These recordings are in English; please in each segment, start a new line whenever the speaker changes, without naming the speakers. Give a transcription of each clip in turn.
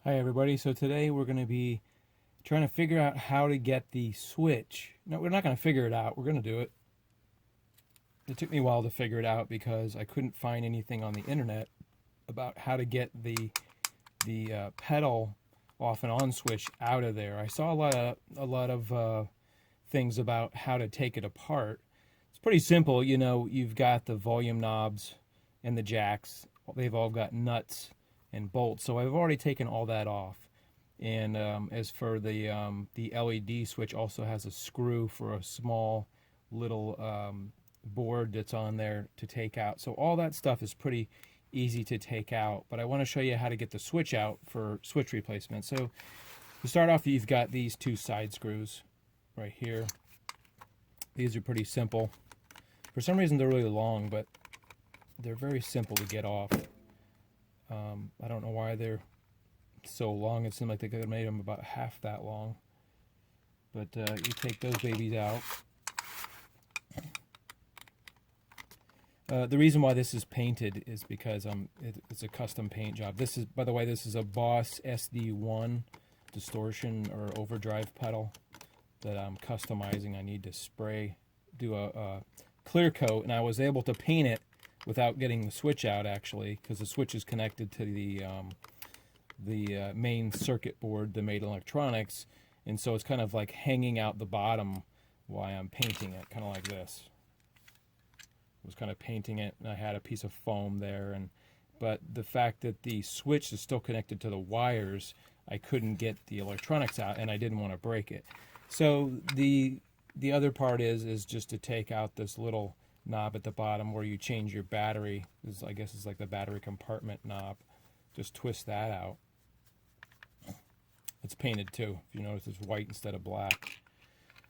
Hi everybody, so today we're going to be trying to figure out how to get the switch. No, we're not going to figure it out, we're going to do it. It took me a while to figure it out because I couldn't find anything on the internet about how to get the pedal off and on switch out of there. I saw a lot of things about how to take it apart. It's pretty simple, you know, you've got the volume knobs and the jacks. They've all got nuts and bolts. So I've already taken all that off. And as for the LED switch, also has a screw for a small little board that's on there to take out. So all that stuff is pretty easy to take out. But I want to show you how to get the switch out for switch replacement. So to start off, you've got these two side screws right here. These are pretty simple. For some reason, they're really long, but they're very simple to get off. I don't know why they're so long. It seemed like they could have made them about half that long. But you take those babies out. The reason why this is painted is because it's a custom paint job. This is, by the way, this is a Boss SD1 distortion or overdrive pedal that I'm customizing. I need to do a clear coat, and I was able to paint it without getting the switch out, actually, because the switch is connected to the main circuit board, the main electronics, and so it's kind of like hanging out the bottom while I'm painting it, kind of like this. I was kind of painting it, and I had a piece of foam there, but the fact that the switch is still connected to the wires, I couldn't get the electronics out, and I didn't want to break it. So the other part is just to take out this little knob at the bottom where you change your battery. This, I guess, is like the battery compartment knob. Just twist that out. It's painted too. If you notice, it's white instead of black.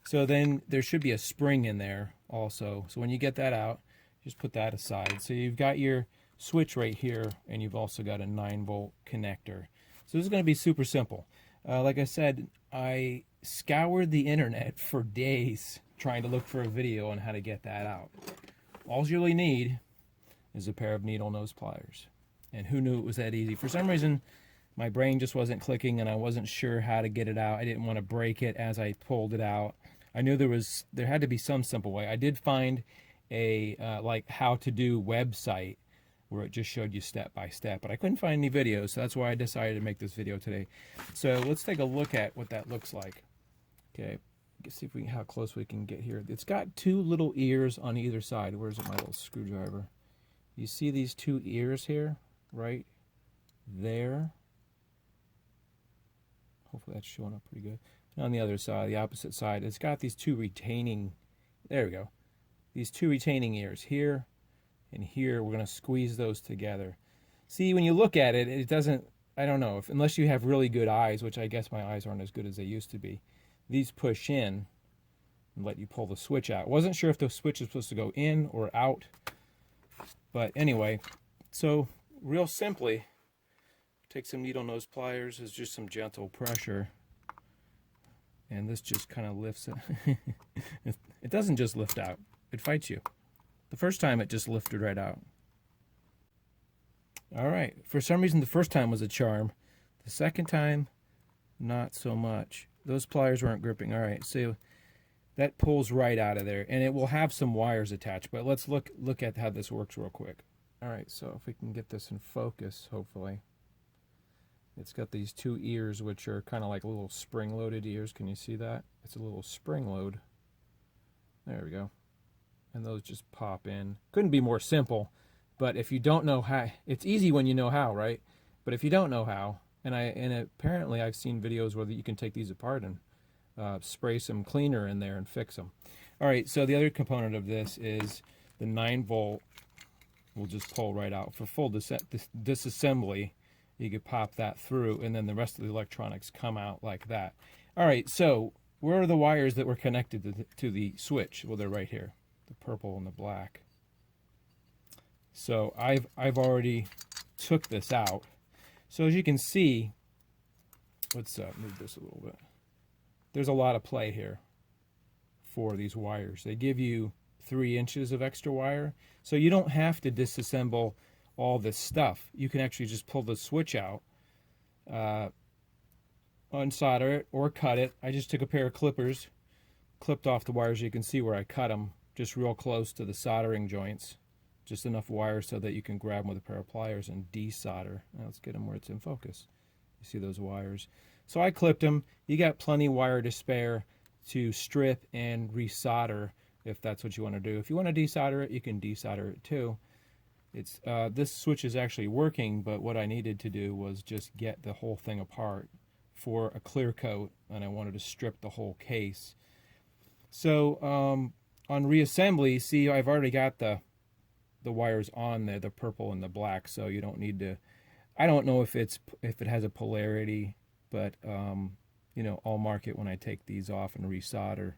So then there should be a spring in there also. So when you get that out, just put that aside. So you've got your switch right here, and you've also got a 9-volt connector. So this is going to be super simple. Like I said, I scoured the internet for days trying to look for a video on how to get that out. All you really need is a pair of needle nose pliers. And who knew it was that easy? For some reason, my brain just wasn't clicking, and I wasn't sure how to get it out. I didn't want to break it as I pulled it out. I knew there had to be some simple way. I did find a like how to do website where it just showed you step by step, but I couldn't find any videos, so that's why I decided to make this video today. So let's take a look at what that looks like. Okay, let's see if how close we can get here. It's got two little ears on either side. Where's my little screwdriver? You see these two ears here, right there? Hopefully that's showing up pretty good. And on the other side, the opposite side, it's got these two retaining, there we go. These two retaining ears here and here. We're going to squeeze those together. See, when you look at it, it doesn't, I don't know, unless you have really good eyes, which I guess my eyes aren't as good as they used to be. These push in and let you pull the switch out. Wasn't sure if the switch is supposed to go in or out. But anyway, so real simply, take some needle nose pliers. It's just some gentle pressure. And this just kind of lifts it. It doesn't just lift out. It fights you. The first time it just lifted right out. All right. For some reason, the first time was a charm. The second time, not so much. Those pliers weren't gripping. All right. So that pulls right out of there. And it will have some wires attached. But let's look at how this works real quick. All right. So if we can get this in focus, hopefully. It's got these two ears, which are kind of like little spring-loaded ears. Can you see that? It's a little spring load. There we go. And those just pop in. Couldn't be more simple, but if you don't know how, it's easy when you know how, right? But if you don't know how, and apparently I've seen videos where you can take these apart and spray some cleaner in there and fix them. All right, so the other component of this is the 9-volt will just pull right out. For full disassembly, you could pop that through, and then the rest of the electronics come out like that. All right, so where are the wires that were connected to the switch? Well, they're right here. The purple and the black. So I've already took this out. So as you can see, let's move this a little bit. There's a lot of play here for these wires. They give you 3 inches of extra wire, so you don't have to disassemble all this stuff. You can actually just pull the switch out unsolder it or cut it. I just took a pair of clippers, clipped off the wires. You can see where I cut them, just real close to the soldering joints. Just enough wire so that you can grab them with a pair of pliers and desolder. Now let's get them where it's in focus. You see those wires. So I clipped them. You got plenty of wire to spare to strip and resolder if that's what you want to do. If you want to desolder it, you can desolder it too. It's this switch is actually working, but what I needed to do was just get the whole thing apart for a clear coat, and I wanted to strip the whole case. So on Reassembly, see, I've already got the wires on there, the purple and the black, so you don't need to. I don't know if it has a polarity, but you know, I'll mark it when I take these off and resolder.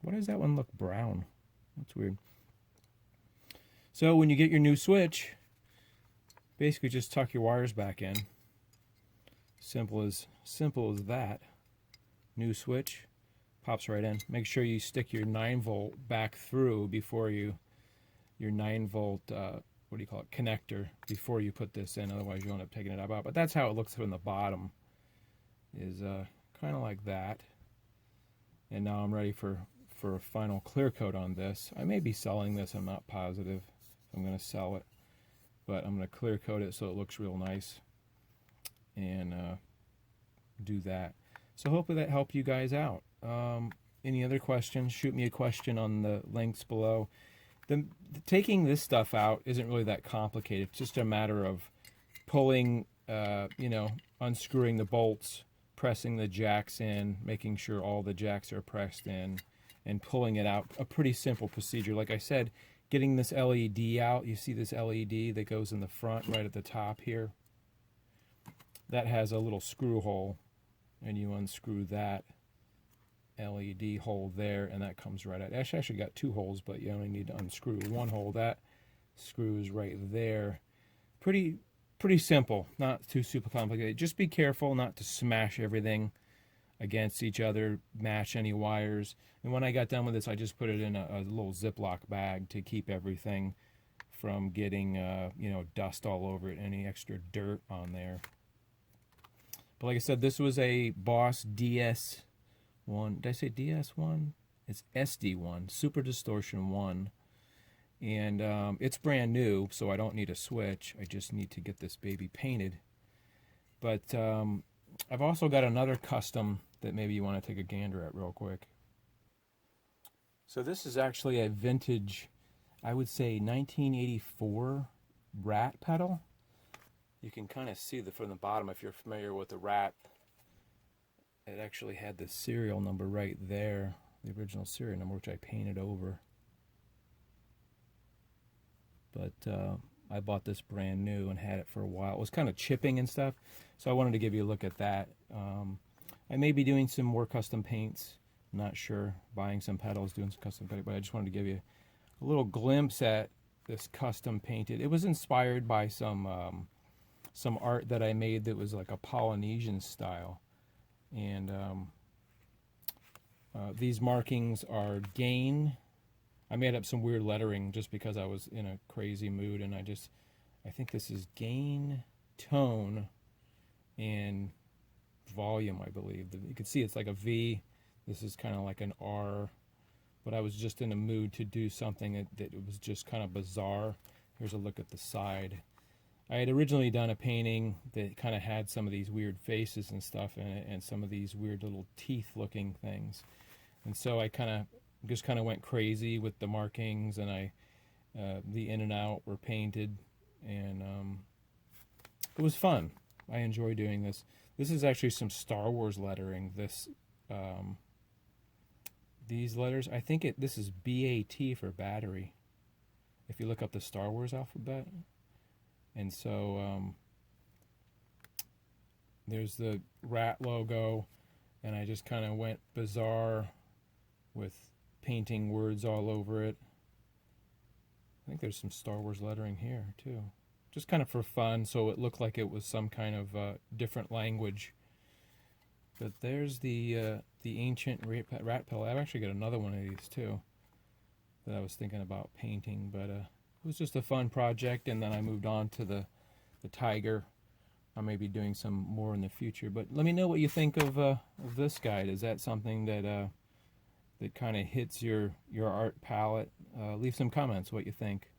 Why does that one look brown? That's weird. So when you get your new switch, basically just tuck your wires back in. Simple as that. New switch pops right in. Make sure you stick your 9-volt back through before your 9-volt what do you call it, connector, before you put this in, otherwise you end up taking it out. But that's how it looks from the bottom, is kind of like that. And now I'm ready for a final clear coat on this. I may be selling this, I'm not positive if I'm going to sell it, but I'm going to clear coat it so it looks real nice and do that. So hopefully that helped you guys out. Any other questions? Shoot me a question on the links below. Taking this stuff out isn't really that complicated. It's just a matter of pulling, you know, unscrewing the bolts, pressing the jacks in, making sure all the jacks are pressed in, and pulling it out. A pretty simple procedure. Like I said, getting this LED out, you see this LED that goes in the front right at the top here? That has a little screw hole, and you unscrew that LED hole there, and that comes right out. Actually got 2 holes, but you only need to unscrew 1 hole. That screws right there. Pretty simple, not too super complicated. Just be careful not to smash everything against each other, mash any wires. And when I got done with this, I just put it in a little Ziploc bag to keep everything from getting you know, dust all over it, any extra dirt on there. But like I said, this was a Boss DS1. Did I say DS1? It's SD1, Super Distortion 1. And it's brand new, so I don't need a switch. I just need to get this baby painted. But I've also got another custom that maybe you want to take a gander at real quick. So this is actually a vintage, I would say 1984 Rat pedal. You can kind of see from the bottom, if you're familiar with the Rat, it actually had the serial number right there, the original serial number, which I painted over. But I bought this brand new and had it for a while. It was kind of chipping and stuff, so I wanted to give you a look at that. I may be doing some more custom paints. I'm not sure. Buying some pedals, doing some custom paint, but I just wanted to give you a little glimpse at this custom painted. It was inspired by some art that I made that was like a Polynesian style. And these markings are gain. I made up some weird lettering just because I was in a crazy mood, and I think this is gain, tone, and volume, I believe. You can see it's like a V. This is kind of like an R, but I was just in a mood to do something that was just kind of bizarre. Here's a look at the side. I had originally done a painting that kind of had some of these weird faces and stuff in it, and some of these weird little teeth-looking things. And so I just kind of went crazy with the markings, and the in and out were painted, and it was fun. I enjoy doing this. This is actually some Star Wars lettering. These letters, I think this is BAT for battery, if you look up the Star Wars alphabet. And so there's the Rat logo, and I just kind of went bizarre with painting words all over it. I think there's some Star Wars lettering here too, just kind of for fun, so it looked like it was some kind of different language. But there's the ancient rat pedal. I've actually got another one of these too that I was thinking about painting, but it was just a fun project. And then I moved on to the Tiger, I may be doing some more in the future. But let me know what you think of this guide. Is that something that that kind of hits your art palette? Leave some comments what you think.